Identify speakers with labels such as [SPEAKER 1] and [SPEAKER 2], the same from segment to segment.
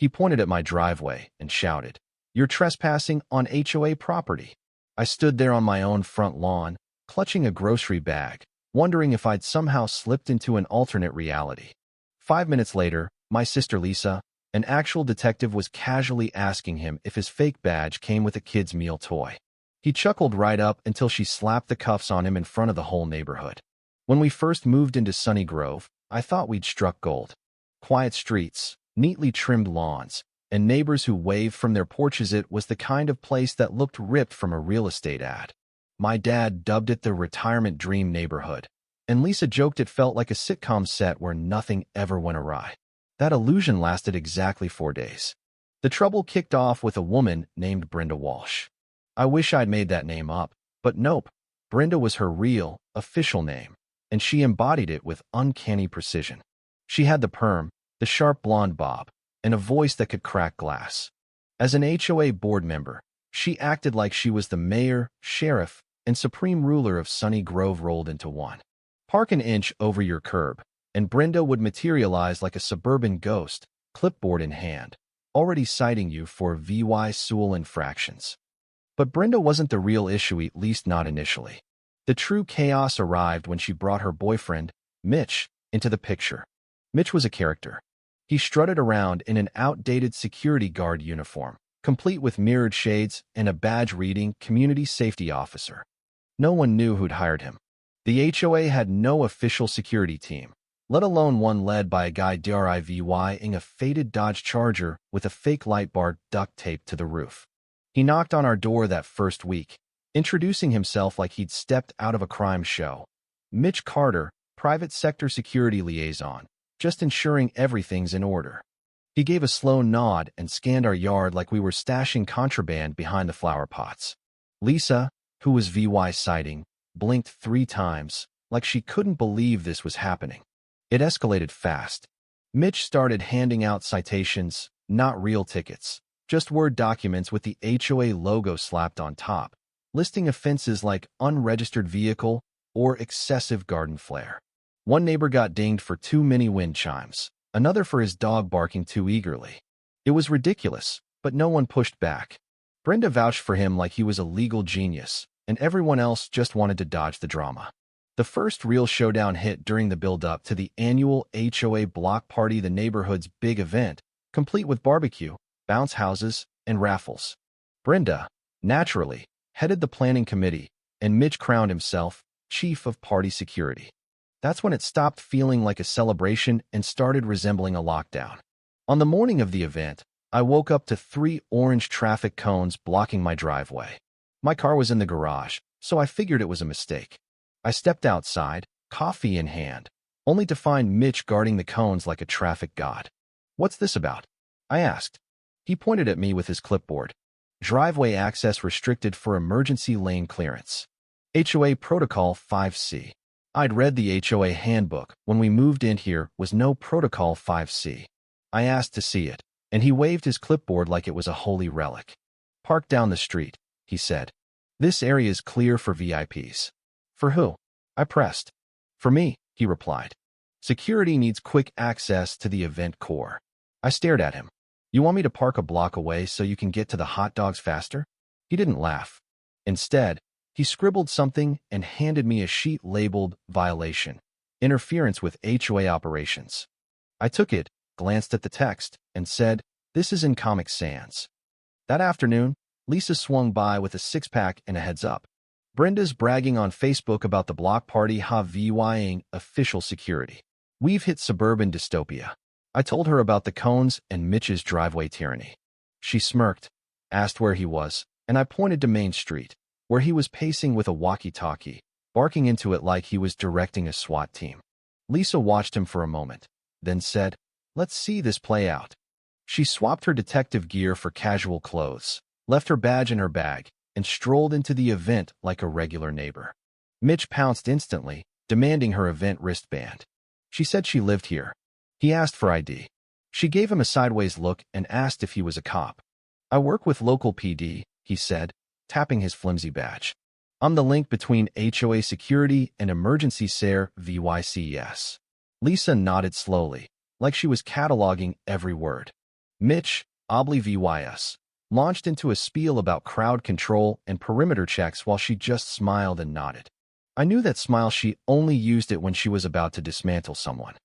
[SPEAKER 1] He pointed at my driveway and shouted, "You're trespassing on HOA property." I stood there on my own front lawn, clutching a grocery bag, wondering if I'd somehow slipped into an alternate reality. 5 minutes later, my sister Lisa, an actual detective, was casually asking him if his fake badge came with a kid's meal toy. He chuckled right up until she slapped the cuffs on him in front of the whole neighborhood. When we first moved into Sunny Grove, I thought we'd struck gold. Quiet streets, neatly trimmed lawns, and neighbors who waved from their porches. It was the kind of place that looked ripped from a real estate ad. My dad dubbed it the retirement dream neighborhood, and Lisa joked it felt like a sitcom set where nothing ever went awry. That illusion lasted exactly 4 days. The trouble kicked off with a woman named Brenda Walsh. I wish I'd made that name up, but nope. Brenda was her real, official name, and she embodied it with uncanny precision. She had the perm, the sharp blonde bob, and a voice that could crack glass. As an HOA board member, she acted like she was the mayor, sheriff, and supreme ruler of Sunny Grove rolled into one. Park an inch over your curb, and Brenda would materialize like a suburban ghost, clipboard in hand, already citing you for VY Sewell infractions. But Brenda wasn't the real issue, at least not initially. The true chaos arrived when she brought her boyfriend, Mitch, into the picture. Mitch was a character. He strutted around in an outdated security guard uniform, complete with mirrored shades and a badge reading Community Safety Officer. No one knew who'd hired him. The HOA had no official security team, let alone one led by a guy driving a faded Dodge Charger with a fake light bar duct taped to the roof. He knocked on our door that first week, introducing himself like he'd stepped out of a crime show. Mitch Carter, private sector security liaison, just ensuring everything's in order. He gave a slow nod and scanned our yard like we were stashing contraband behind the flower pots. Lisa, who was VY sighting, blinked 3 times, like she couldn't believe this was happening. It escalated fast. Mitch started handing out citations, not real tickets, just Word documents with the HOA logo slapped on top, listing offenses like unregistered vehicle or excessive garden flare. One neighbor got dinged for too many wind chimes, another for his dog barking too eagerly. It was ridiculous, but no one pushed back. Brenda vouched for him like he was a legal genius, and everyone else just wanted to dodge the drama. The first real showdown hit during the build-up to the annual HOA block party, the neighborhood's big event, complete with barbecue, bounce houses, and raffles. Brenda, naturally, headed the planning committee, and Mitch crowned himself chief of party security. That's when it stopped feeling like a celebration and started resembling a lockdown. On the morning of the event, I woke up to 3 orange traffic cones blocking my driveway. My car was in the garage, so I figured it was a mistake. I stepped outside, coffee in hand, only to find Mitch guarding the cones like a traffic god. "What's this about?" I asked. He pointed at me with his clipboard. "Driveway access restricted for emergency lane clearance. HOA Protocol 5C. I'd read the HOA handbook when we moved in. Here was no Protocol 5C. I asked to see it, and he waved his clipboard like it was a holy relic. "Park down the street," he said. "This area is clear for VIPs." "For who?" I pressed. "For me," he replied. "Security needs quick access to the event core." I stared at him. "You want me to park a block away so you can get to the hot dogs faster?" He didn't laugh. Instead, he scribbled something and handed me a sheet labeled "Violation, Interference with HOA Operations." I took it, glanced at the text, and said, "This is in Comic Sans." That afternoon, Lisa swung by with a 6-pack and a heads-up. "Brenda's bragging on Facebook about the block party VYing official security. We've hit suburban dystopia." I told her about the cones and Mitch's driveway tyranny. She smirked, asked where he was, and I pointed to Main Street, where he was pacing with a walkie-talkie, barking into it like he was directing a SWAT team. Lisa watched him for a moment, then said, "Let's see this play out." She swapped her detective gear for casual clothes, left her badge in her bag, and strolled into the event like a regular neighbor. Mitch pounced instantly, demanding her event wristband. She said she lived here. He asked for ID. She gave him a sideways look and asked if he was a cop. "I work with local PD," he said, tapping his flimsy badge. "I'm the link between HOA security and emergency SARE VYCES. Lisa nodded slowly, like she was cataloging every word. Mitch, Vys, launched into a spiel about crowd control and perimeter checks while she just smiled and nodded. I knew that smile. She only used it when she was about to dismantle someone.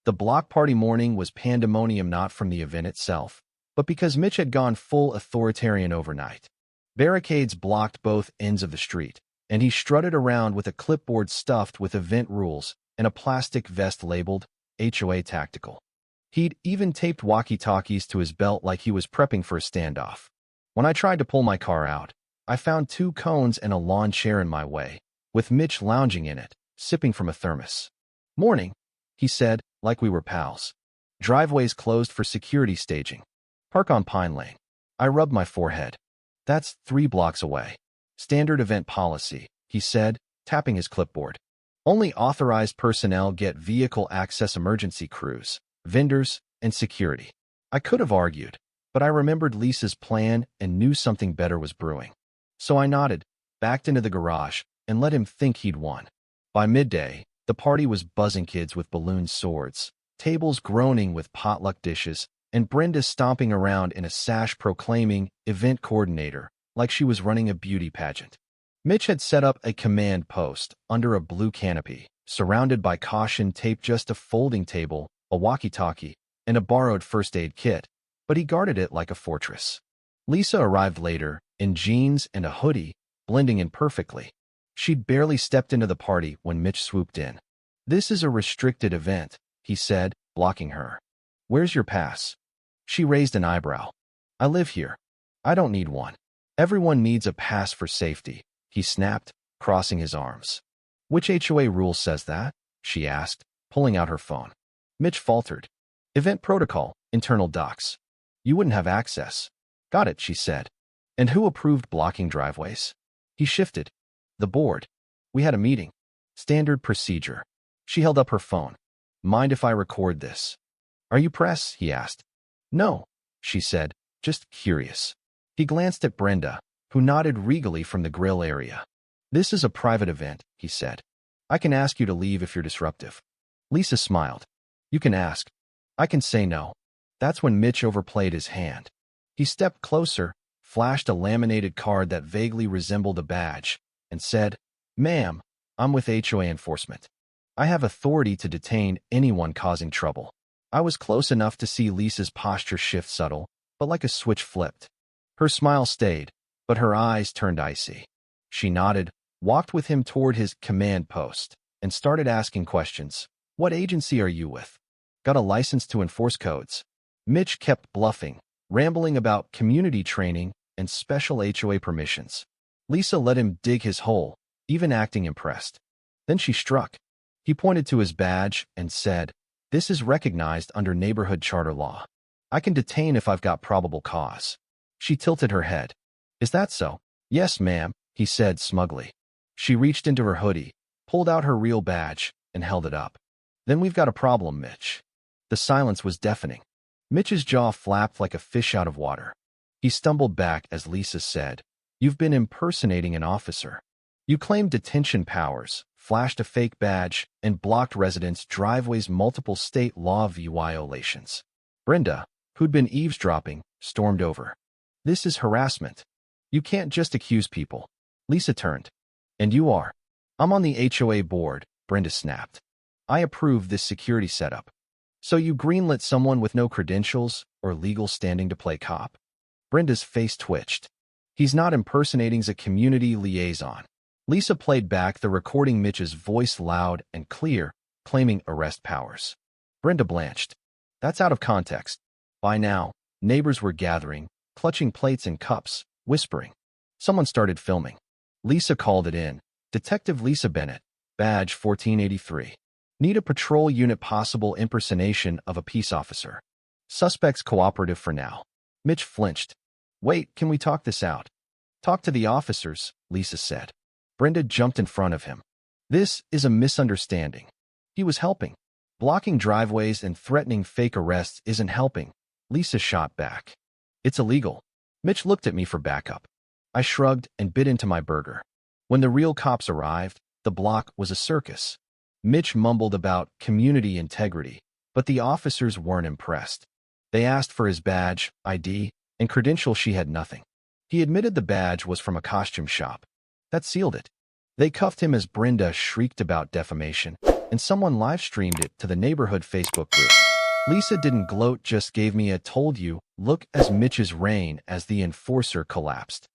[SPEAKER 1] The block party morning was pandemonium, not from the event itself, but because Mitch had gone full authoritarian overnight. Barricades blocked both ends of the street, and he strutted around with a clipboard stuffed with event rules and a plastic vest labeled HOA Tactical. He'd even taped walkie-talkies to his belt like he was prepping for a standoff. When I tried to pull my car out, I found 2 cones and a lawn chair in my way, with Mitch lounging in it, sipping from a thermos. "Morning," he said, like we were pals. "Driveways closed for security staging. Park on Pine Lane." I rubbed my forehead. "That's 3 blocks away. Standard event policy," he said, tapping his clipboard. "Only authorized personnel get vehicle access, emergency crews, vendors, and security." I could have argued, but I remembered Lisa's plan and knew something better was brewing. So I nodded, backed into the garage, and let him think he'd won. By midday, the party was buzzing, kids with balloon swords, tables groaning with potluck dishes, and Brenda stomping around in a sash proclaiming event coordinator like she was running a beauty pageant. Mitch had set up a command post under a blue canopy, surrounded by caution tape, just a folding table, a walkie-talkie, and a borrowed first aid kit, but he guarded it like a fortress. Lisa arrived later, in jeans and a hoodie, blending in perfectly. She'd barely stepped into the party when Mitch swooped in. "This is a restricted event," he said, blocking her. "Where's your pass?" She raised an eyebrow. "I live here. I don't need one." "Everyone needs a pass for safety," he snapped, crossing his arms. "Which HOA rule says that?" she asked, pulling out her phone. Mitch faltered. "Event protocol, internal docs. You wouldn't have access." "Got it," she said. "And who approved blocking driveways?" He shifted. "The board. We had a meeting. Standard procedure." She held up her phone. "Mind if I record this?" "Are you press?" he asked. "No," she said, "just curious." He glanced at Brenda, who nodded regally from the grill area. "This is a private event," he said. "I can ask you to leave if you're disruptive." Lisa smiled. "You can ask. I can say no." That's when Mitch overplayed his hand. He stepped closer, flashed a laminated card that vaguely resembled a badge, and said, "Ma'am, I'm with HOA enforcement. I have authority to detain anyone causing trouble." I was close enough to see Lisa's posture shift, subtle, but like a switch flipped. Her smile stayed, but her eyes turned icy. She nodded, walked with him toward his command post, and started asking questions. "What agency are you with? Got a license to enforce codes?" Mitch kept bluffing, rambling about community training and special HOA permissions. Lisa let him dig his hole, even acting impressed. Then she struck. He pointed to his badge and said, "This is recognized under neighborhood charter law. I can detain if I've got probable cause." She tilted her head. "Is that so?" "Yes, ma'am," he said smugly. She reached into her hoodie, pulled out her real badge, and held it up. "Then we've got a problem, Mitch." The silence was deafening. Mitch's jaw flapped like a fish out of water. He stumbled back as Lisa said, "You've been impersonating an officer. You claimed detention powers, flashed a fake badge, and blocked residents' driveways, multiple state law violations." Brenda, who'd been eavesdropping, stormed over. "This is harassment. You can't just accuse people." Lisa turned. "And you are." "I'm on the HOA board," Brenda snapped. "I approve this security setup." "So you greenlit someone with no credentials or legal standing to play cop?" Brenda's face twitched. "He's not impersonating, he's a community liaison." Lisa played back the recording, Mitch's voice loud and clear, claiming arrest powers. Brenda blanched. "That's out of context." By now, neighbors were gathering, clutching plates and cups, whispering. Someone started filming. Lisa called it in. "Detective Lisa Bennett, badge 1483. Need a patrol unit, possible impersonation of a peace officer. Suspects cooperative for now." Mitch flinched. "Wait, can we talk this out?" "Talk to the officers," Lisa said. Brenda jumped in front of him. "This is a misunderstanding. He was helping. Blocking driveways and threatening fake arrests isn't helping." Lisa shot back. "It's illegal." Mitch looked at me for backup. I shrugged and bit into my burger. When the real cops arrived, the block was a circus. Mitch mumbled about community integrity, but the officers weren't impressed. They asked for his badge, ID, and credentials. She had nothing. He admitted the badge was from a costume shop. That sealed it. They cuffed him as Brenda shrieked about defamation, and someone live-streamed it to the neighborhood Facebook group. Lisa didn't gloat, just gave me a told you look as Mitch's reign as the enforcer collapsed.